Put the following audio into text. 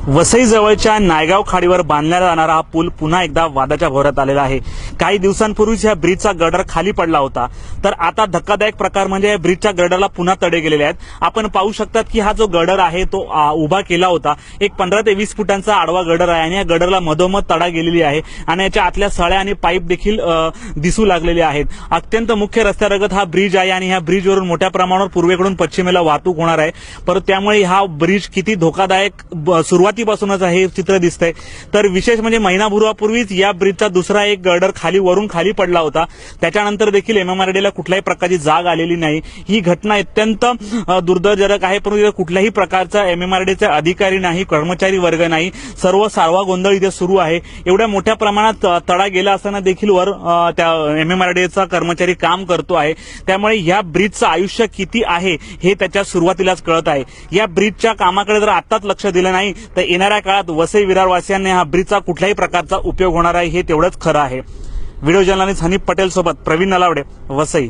वसई जवळच्या नायगाव खाडीवर बांधला जाणारा हा पूल पुन्हा एकदा वादाच्या भोवऱ्यात आलेला आहे। काही दिवसांपूर्वीच या ब्रिजचा गर्डर खाली पडला होता, तर आता धक्कादायक प्रकार म्हणजे या ब्रिजच्या गर्डरला पुन्हा तडे गेलेले आहेत। आपण पाहू शकतात की हा जो गर्डर आहे तो उभा केला होता, एक 15 ते 20 फुटांचा आडवा गर्डर आहे आणि या गर्डरला मधोमध तडा गेलेली आहे आणि याच्या आतल्या सळ्या आणि पाईप देखील दिसू लागलेले आहेत। अत्यंत मुख्य रस्त्यालगत हा ब्रिज आहे आणि ह्या ब्रिजवरून मोठ्या प्रमाणावर पूर्वेकडून पश्चिमेला वाहतूक होणार आहे, परंतु त्यामुळे हा ब्रिज किती धोकादायक सुरुवातीपासूनच हे चित्र दिसतंय। तर विशेष म्हणजे महिनाभरापूर्वीच या ब्रिजचा दुसरा एक गर्डर वरून खाली पडला होता, त्याच्यानंतर देखील एमएमआरडीला कुठल्याही प्रकारची जाग आलेली नाही। ही घटना अत्यंत दुर्दैवजनक आहे, परंतु कुठल्याही प्रकारचा एमएमआरडीचा अधिकारी नाही, कर्मचारी वर्ग नाही, सर्व सारवा गोंधळ इथे सुरू आहे। एवढ्या मोठ्या प्रमाणात तडा गेला असताना देखील वर त्या एमएमआरडीचा कर्मचारी काम करतो आहे, त्यामुळे या ब्रिजचं आयुष्य किती आहे हे त्याच्या सुरुवातीलाच कळत आहे। या ब्रिजच्या कामाकडे जर आताच लक्ष दिलं नाही तर येणाऱ्या काळात वसई विरारवासियांना हा ब्रिजचा कुठल्याही प्रकारचा उपयोग होणार आहे, हे तेवढंच खरं आहे। व्हिडिओ जर्नलिस्ट हनीफ पटेल सोबत प्रवीण नलावडे, वसई।